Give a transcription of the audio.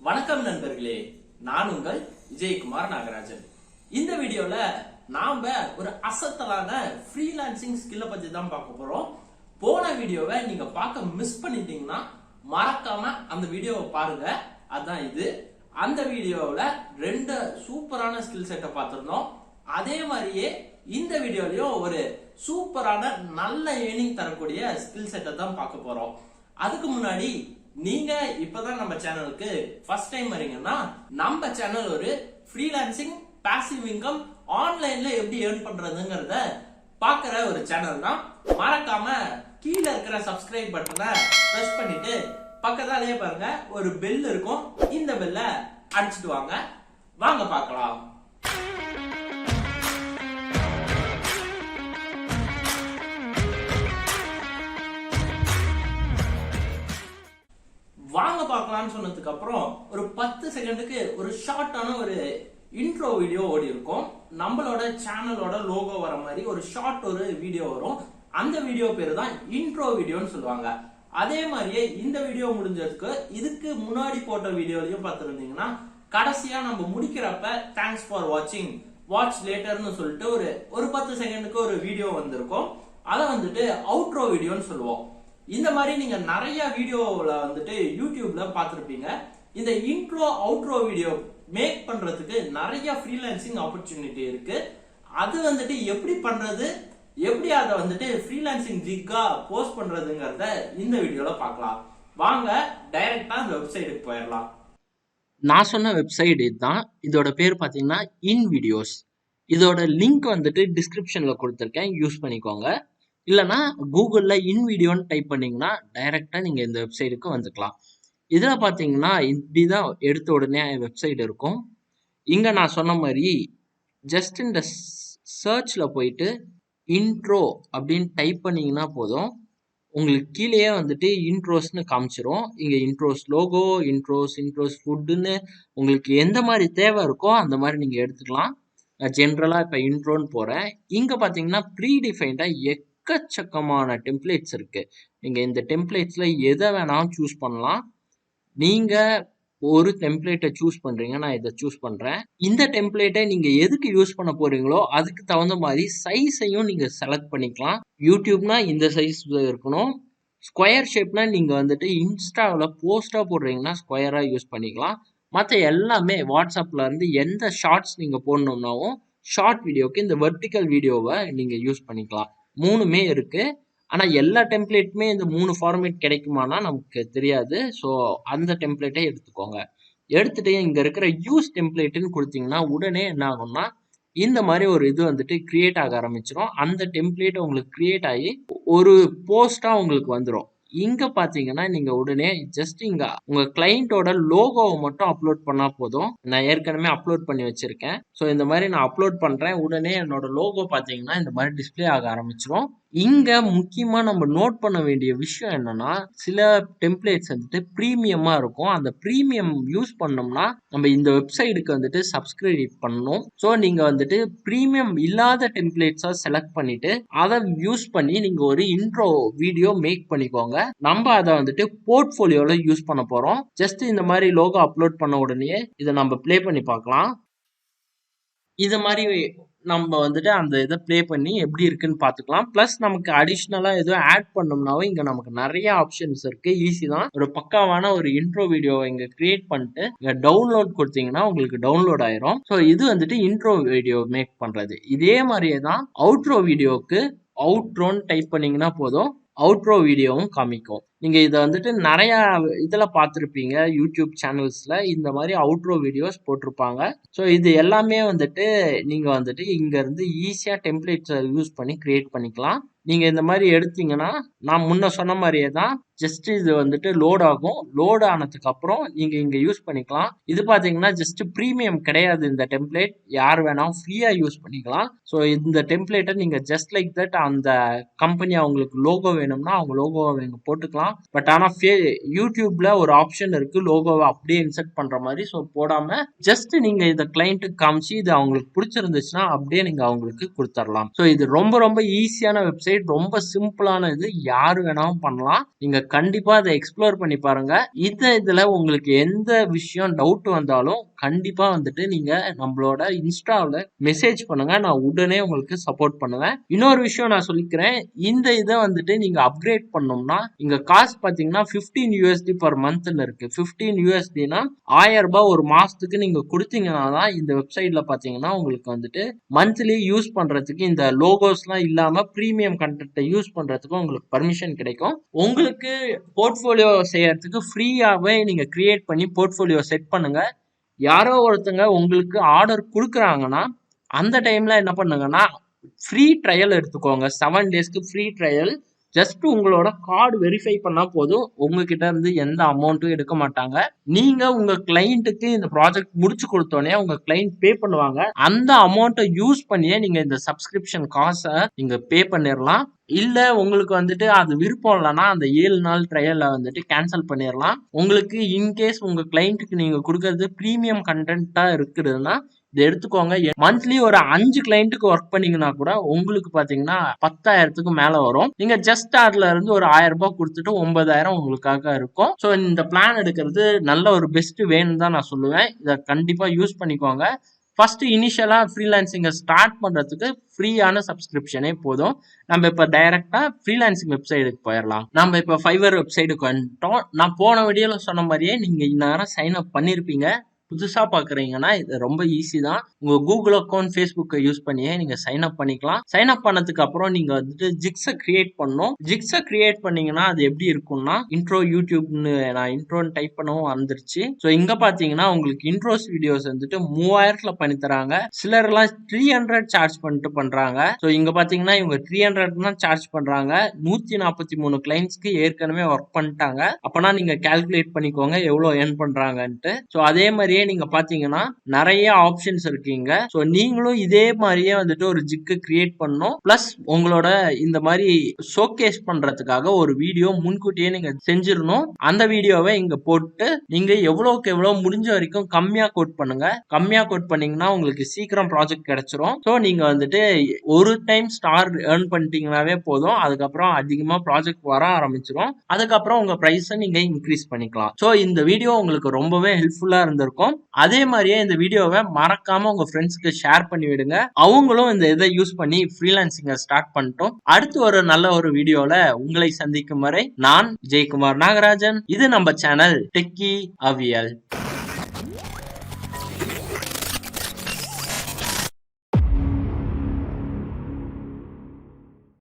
வணக்கம் நண்பர்களே, நான் உங்கள் விஜயகுமார் நாகராஜன். இந்த வீடியோல நாம ஒரு அசத்தலான ஃப்ரீலான்சிங் ஸ்கில்ல பத்தி தான் பார்க்க போறோம். போன வீடியோவை நீங்க பார்க்க மிஸ் பண்ணிட்டீங்கன்னா மறக்காம அந்த வீடியோவை பாருங்க. அதான் இது. அந்த வீடியோவில் 2 சூப்பரான ஸ்கில் செட்டை பார்த்திருந்தோம். அதே மாதிரியே இந்த வீடியோலயும் ஒரு சூப்பரான நல்ல ஏர்னிங் தரக்கூடிய ஸ்கில் செட்டை தான் பார்க்க போறோம். அதுக்கு முன்னாடி நீங்க இப்பதான் நம்ம சேனலுக்கு ஃபர்ஸ்ட் டைம் வரீங்கன்னா, நம்ம சேனல் ஒரு ஃப்ரீலான்சிங் பாசிவ் இன்கம் ஆன்லைன்ல எப்படி ஏர்ன் பண்றதுங்கிறத பாக்குற ஒரு சேனல் தான். மறக்காம கீழே இருக்கிற சப்ஸ்கிரைப் பட்டனை பிரஸ் பண்ணிட்டு பக்கத்தாலேயே பாருங்க ஒரு பெல் இருக்கும். இந்த பெல்ல அடிச்சுட்டு வாங்க பார்க்கலாம். வாங்க பார்க்கலாம்னு சொன்னதுக்கு அப்புறம் ஒரு 10 செகண்டுக்கு ஒரு ஷார்ட்டான ஒரு இன்ட்ரோ வீடியோ ஓடி இருக்கும். நம்மளோட சேனலோட லோகோ வர மாதிரி ஒரு ஷார்ட் ஒரு வீடியோ வரும். அந்த வீடியோ பேரு தான் இன்ட்ரோ வீடியோன்னு சொல்லுவாங்க. அதே மாதிரியே இந்த வீடியோ முடிஞ்சதுக்கு இதுக்கு முன்னாடி போட்ட வீடியோலையும் பார்த்துருந்தீங்கன்னா, கடைசியா நம்ம முடிக்கிறப்ப தேங்க்ஸ் ஃபார் வாட்சிங், வாட்ச் லேட்டர்னு சொல்லிட்டு ஒரு 10 செகண்டுக்கு ஒரு வீடியோ வந்திருக்கும். அதை வந்துட்டு அவுட்ரோ வீடியோன்னு சொல்லுவோம். இந்த மாதிரி நீங்க நிறைய வீடியோல வந்துட்டு யூடியூப்ல பார்த்திருப்பீங்க. இந்த இன்ட்ரோ அவுட்ரோ வீடியோ மேக் பண்றதுக்கு நிறைய ஃப்ரீலான்சிங் ஆப்பர்ச்சுனிட்டி இருக்கு. அது வந்துட்டு எப்படி பண்றது, எப்படி அதை வந்துட்டு ஃப்ரீலான்சிங் ஜிக்கா போஸ்ட் பண்றதுங்கிறத இந்த வீடியோல பார்க்கலாம். வாங்க டைரக்டா அந்த வெப்சைட்டுக்கு போயிடலாம். நான் சொன்ன வெப்சைட் இதுதான். இதோட பேர் பார்த்தீங்கன்னா InVideos. இதோட லிங்க் வந்துட்டு டிஸ்கிரிப்ஷன்ல கொடுத்துருக்கேன், யூஸ் பண்ணிக்கோங்க. இல்லைனா கூகுளில் InVideoன்னு டைப் பண்ணிங்கன்னா டைரெக்டாக நீங்கள் இந்த வெப்சைட்டுக்கு வந்துக்கலாம். இதில் பார்த்தீங்கன்னா இப்படி தான் எடுத்த உடனே வெப்சைட் இருக்கும். இங்கே நான் சொன்ன மாதிரி ஜஸ்ட் இந்த சர்ச்சில் போயிட்டு இன்ட்ரோ அப்படின்னு டைப் பண்ணிங்கன்னா போதும். உங்களுக்கு கீழேயே வந்துட்டு இன்ட்ரோஸ்னு காமிச்சிரும். இங்கே இன்ட்ரோஸ் லோகோ, இன்ட்ரோஸ் ஃபுட்டுன்னு உங்களுக்கு எந்த மாதிரி தேவை இருக்கோ அந்த மாதிரி நீங்கள் எடுத்துக்கலாம். நான் ஜென்ரலாக இப்போ இன்ட்ரோன்னு போகிறேன். இங்கே பார்த்தீங்கன்னா ப்ரீடிஃபைண்டாக எக்கச்சக்கமான டெம்ப்ளேட்ஸ் இருக்கு. நீங்க இந்த டெம்ப்ளேட்ஸ்ல எதை வேணாலும் சூஸ் பண்ணலாம். நீங்க ஒரு டெம்ப்ளேட்டை சூஸ் பண்றீங்க, நான் இதை சூஸ் பண்றேன். இந்த டெம்ப்ளேட்டை நீங்க எதுக்கு யூஸ் பண்ண போறீங்களோ அதுக்கு தகுந்த மாதிரி சைஸையும் நீங்க செலக்ட் பண்ணிக்கலாம். யூடியூப்னா இந்த சைஸ் இருக்கணும். ஸ்கொயர் ஷேப்னா நீங்க வந்துட்டு இன்ஸ்டாவில் போஸ்டா போடுறீங்கன்னா ஸ்கொயரா யூஸ் பண்ணிக்கலாம். மற்ற எல்லாமே வாட்ஸ்அப்ல இருந்து எந்த ஷார்ட்ஸ் நீங்க போடணும்னாவும் ஷார்ட் வீடியோக்கு இந்த வெர்டிக்கல் வீடியோவை நீங்க யூஸ் பண்ணிக்கலாம். 3மே இருக்கு. ஆனா எல்லா டெம்ப்ளேட்டுமே இந்த 3 ஃபார்மேட் கிடைக்குமானா நமக்கு தெரியாது. ஸோ அந்த டெம்ப்ளேட்டை எடுத்துக்கோங்க. எடுத்துட்டு இங்க இருக்கிற யூஸ் டெம்ப்ளேட்டுன்னு கொடுத்தீங்கன்னா உடனே என்ன ஆகும்னா இந்த மாதிரி ஒரு இது வந்துட்டு கிரியேட் ஆக ஆரம்பிச்சிடும். அந்த டெம்ப்ளேட் உங்களுக்கு கிரியேட் ஆகி ஒரு போஸ்டா உங்களுக்கு வந்துடும். இங்க பாத்தீங்கன்னா நீங்க உடனே ஜஸ்ட் இங்க உங்க கிளையண்டோட லோகோவை மட்டும் அப்லோட் பண்ணா போதும். நான் ஏற்கனவே அப்லோட் பண்ணி வச்சிருக்கேன். ஸோ இந்த மாதிரி நான் அப்லோட் பண்றேன். உடனே என்னோட லோகோ பாத்தீங்கன்னா இந்த மாதிரி டிஸ்பிளே ஆக ஆரம்பிச்சிடும். இங்க முக்கியமா நம்ம நோட் பண்ண வேண்டிய விஷயம் என்னன்னா, சில டெம்ப்ளேட்ஸ் வந்துட்டு பிரீமியமா இருக்கும். அந்த பிரீமியம் யூஸ் பண்ணோம்னா நம்ம இந்த வெப்சைட்டுக்கு வந்துட்டு சப்ஸ்கிரைப் பண்ணணும். ஸோ நீங்க வந்துட்டு பிரீமியம் இல்லாத டெம்ப்ளேட்ஸா செலக்ட் பண்ணிட்டு அதை யூஸ் பண்ணி நீங்க ஒரு இன்ட்ரோ வீடியோ மேக் பண்ணிக்கோங்க. நம்ம அதை வந்துட்டு போர்ட்ஃபோலியோல யூஸ் பண்ண போறோம். ஜஸ்ட் இந்த மாதிரி லோகோ அப்லோட் பண்ண உடனே இதை நம்ம ப்ளே பண்ணி பார்க்கலாம். இது மாதிரி நம்ம வந்துட்டு அந்த இதை ப்ளே பண்ணி எப்படி இருக்குன்னு பார்த்துக்கலாம். ப்ளஸ் நமக்கு அடிஷ்னலாக எதுவும் ஆட் பண்ணோம்னாவும் இங்கே நமக்கு நிறைய ஆப்ஷன்ஸ் இருக்கு. ஈஸி தான். ஒரு பக்காவான ஒரு இன்ட்ரோ வீடியோவை இங்கே கிரியேட் பண்ணிட்டு இங்கே டவுன்லோட் கொடுத்தீங்கன்னா உங்களுக்கு டவுன்லோட் ஆயிரும். ஸோ இது வந்துட்டு இன்ட்ரோ வீடியோ மேக் பண்றது. இதே மாதிரியே தான் அவுட்ரோ வீடியோவுக்கு அவுட்ரோன்னு டைப் பண்ணீங்கன்னா போதும், அவுட்ரோ வீடியோவும் காமிக்கும். நீங்க இதை வந்துட்டு நிறைய இதுல பார்த்துருப்பீங்க. யூடியூப் சேனல்ஸ்ல இந்த மாதிரி அவுட்ரோ வீடியோஸ் போட்டிருப்பாங்க. ஸோ இது எல்லாமே வந்துட்டு நீங்க வந்துட்டு இங்க இருந்து ஈஸியா டெம்ப்ளேட்ஸை யூஸ் பண்ணி கிரியேட் பண்ணிக்கலாம். நீங்க இந்த மாதிரி எடுத்தீங்கன்னா நான் முன்ன சொன்ன மாதிரியே தான் ஜஸ்ட் இது வந்துட்டு லோட் ஆகும். லோட் ஆனதுக்கு அப்புறம் நீங்க இங்க யூஸ் பண்ணிக்கலாம். இது பாத்தீங்கன்னா ஜஸ்ட் பிரீமியம் கிடையாது. இந்த டெம்ப்ளேட் யார் வேணாலும் ஃப்ரீயா யூஸ் பண்ணிக்கலாம். ஸோ இந்த டெம்ப்ளேட்டை நீங்க ஜஸ்ட் லைக் தட் அந்த கம்பெனி அவங்களுக்கு லோகோ வேணும்னா அவங்க லோகோவை நீங்க போட்டுக்கலாம். போடலாம். பட் ஆனா யூடியூப்ல ஒரு ஆப்ஷன் இருக்கு லோகோவை அப்படியே இன்சர்ட் பண்ற மாதிரி. ஸோ போடாம ஜஸ்ட் நீங்க இதை கிளைண்ட்டுக்கு காமிச்சு இது அவங்களுக்கு பிடிச்சிருந்துச்சுன்னா அப்படியே நீங்க அவங்களுக்கு கொடுத்துடலாம். ஸோ இது ரொம்ப ரொம்ப ஈஸியான வெப்சைட், ரொம்ப சிம்பிளான இது, யாரு வேணாலும் பண்ணலாம். நீங்க கண்டிப்பா அதை எக்ஸ்ப்ளோர் பண்ணி பாருங்க. இதுல உங்களுக்கு எந்த விஷயம் டவுட் வந்தாலும் கண்டிப்பா வந்துட்டு நீங்க நம்மளோட இன்ஸ்டாவில் மெசேஜ் பண்ணுங்க, நான் உடனே உங்களுக்கு சப்போர்ட் பண்ணுவேன். இன்னொரு விஷயம் நான் சொல்லிக்கிறேன், இந்த இதை வந்துட்டு நீங்க அப்கிரேட் பண்ணோம்னா இங்க காசு பாத்தீங்கன்னா 15 USD per monthன்னு இருக்கு. 15 USDனா 1000 ரூபாய் ஒரு மாசத்துக்கு நீங்க கொடுத்தீங்கன்னா தான் இந்த வெப்சைட்ல பாத்தீங்கன்னா உங்களுக்கு வந்துட்டு மந்த்லி யூஸ் பண்றதுக்கு இந்த லோகோஸ்லாம் இல்லாம பிரீமியம் கண்டென்ட்டை யூஸ் பண்றதுக்கு உங்களுக்கு பர்மிஷன் கிடைக்கும். உங்களுக்கு போர்ட்ஃபோலியோ செய்யறதுக்கு ஃப்ரீயாவே நீங்க கிரியேட் பண்ணி போர்ட்ஃபோலியோ செட் பண்ணுங்க. யாரோ ஒருத்தங்க உங்களுக்கு ஆர்டர் கொடுக்குறாங்கன்னா அந்த டைம்ல என்ன பண்ணுங்கன்னா ஃப்ரீ ட்ரையல் எடுத்துக்கோங்க. 7 டேஸ்க்கு ஃப்ரீ ட்ரையல். ஜஸ்ட் உங்களோட கார்டு வெரிஃபை பண்ணா போதும். உங்ககிட்ட இருந்து எந்த அமௌண்ட்டும் எடுக்க மாட்டாங்க. நீங்க உங்க கிளைண்ட்டுக்கு இந்த ப்ராஜெக்ட் முடிச்சு கொடுத்தோடனே உங்க கிளைண்ட் பே பண்ணுவாங்க. அந்த அமௌண்ட்டை யூஸ் பண்ணியே நீங்க இந்த சப்ஸ்கிரிப்ஷன் காசை நீங்க பே பண்ணிடலாம். இல்ல உங்களுக்கு வந்துட்டு அது விருப்பம் இல்லைன்னா அந்த 7 நாள் ட்ரையல்ல வந்துட்டு கேன்சல் பண்ணிடலாம். உங்களுக்கு இன்கேஸ் உங்க கிளைண்ட்டுக்கு நீங்க கொடுக்கறது பிரீமியம் கண்டென்ட்டா இருக்குதுன்னா இதை எடுத்துக்கோங்க. மந்த்லி ஒரு 5 கிளைண்ட்டுக்கு ஒர்க் பண்ணீங்கன்னா கூட உங்களுக்கு பாத்தீங்கன்னா 10,000க்கு மேல வரும். நீங்க ஜஸ்ட் அதுல இருந்து ஒரு 1000 ரூபாய் கொடுத்துட்டு 9,000 உங்களுக்காக இருக்கும். ஸோ இந்த பிளான் எடுக்கிறது நல்ல ஒரு பெஸ்ட் வேன்னு தான் நான் சொல்லுவேன். இதை கண்டிப்பா யூஸ் பண்ணிக்கோங்க. ஃபர்ஸ்ட் இனிஷியலா ஃப்ரீலான்சிங்கை ஸ்டார்ட் பண்றதுக்கு ஃப்ரீயான சப்ஸ்கிரிப்ஷனே போதும். நம்ம இப்ப டைரக்டா ஃப்ரீலான்சிங் வெப்சைட்டுக்கு போயிடலாம். நம்ம இப்ப ஃபைவர் வெப்சைட்டுக்கு வந்துட்டோம். நான் போன வீடியோல சொன்ன மாதிரியே நீங்க இந்நேரம் சைன் அப் பண்ணிருப்பீங்க. புதுசா பாக்குறீங்கன்னா இது ரொம்ப ஈஸி தான். உங்க கூகுள் அக்கௌண்ட், ஃபேஸ்புக்கை யூஸ் பண்ணியே நீங்க சைன் அப் பண்ணிக்கலாம். சைன் அப் பண்ணதுக்கு அப்புறம் நீங்க வந்துட்டு ஜிக்ஸை கிரியேட் பண்ணணும். ஜிக்ஸை கிரியேட் பண்ணீங்கன்னா அது எப்படி இருக்கும்னா இன்ட்ரோ யூடியூப்னு நான் இன்ட்ரோன்னு டைப் பண்ணவும் வந்துருச்சு. ஸோ இங்க பாத்தீங்கன்னா உங்களுக்கு இன்ட்ரோஸ் வீடியோஸ் வந்துட்டு 3000ல பண்ணி தராங்க. சிலர் எல்லாம் 300 சார்ஜ் பண்ணிட்டு பண்றாங்க. ஸோ இங்க பாத்தீங்கன்னா இவங்க 300 தான் சார்ஜ் பண்றாங்க. 143 கிளைண்ட்ஸ்க்கு ஏற்கனவே ஒர்க் பண்ணிட்டாங்க. அப்பனா நீங்க கால்குலேட் பண்ணிக்கோங்க எவ்வளவு ஏர்ன் பண்றாங்கன்ட்டு. ஸோ அதே மாதிரி நீங்க பாத்தீங்கன்னா நிறைய ஆப்ஷன்ஸ் இருக்கீங்க. ஸோ நீங்களும் இதே மாதிரியே வந்துட்டு ஒரு ஜிக்கு கிரியேட் பண்ணணும். பிளஸ் உங்களோட இந்த மாதிரி ஷோகேஸ் பண்றதுக்காக ஒரு வீடியோ முன்கூட்டியே நீங்க செஞ்சிடணும். அந்த வீடியோவை இங்க போட்டு நீங்க எவ்வளவுக்கு எவ்வளவு முடிஞ்ச வரைக்கும் கம்மியா கோட் பண்ணுங்க. கம்மியா கோட் பண்ணீங்கன்னா உங்களுக்கு சீக்கிரம் ப்ராஜெக்ட் கிடைச்சிரும். ஸோ நீங்க வந்துட்டு ஒரு டைம் ஸ்டார் ஏர்ன் பண்ணிட்டீங்கன்னாவே போதும். அதுக்கப்புறம் அதிகமா ப்ராஜெக்ட் வர ஆரம்பிச்சிடும். அதுக்கப்புறம் உங்க பிரைஸை நீங்க இன்க்ரீஸ் பண்ணிக்கலாம். ஸோ இந்த வீடியோ உங்களுக்கு ரொம்பவே ஹெல்ப்ஃபுல்லா இருந்திருக்கும். அதே மாதிரியே இந்த வீடியோவை மறக்காம உங்க ஃப்ரெண்ட்ஸ்க்கு ஷேர் பண்ணி விடுங்க. அவங்களும் இந்த இதை யூஸ் பண்ணி ஃப்ரீலான்சிங்கை ஸ்டார்ட் பண்ணிட்டோம். அடுத்து ஒரு நல்ல ஒரு வீடியோல உங்களை சந்திக்கும் வரை நான் ஜெயக்குமார் நாகராஜன். இது நம்ம சேனல் டெக்கி அவியல்.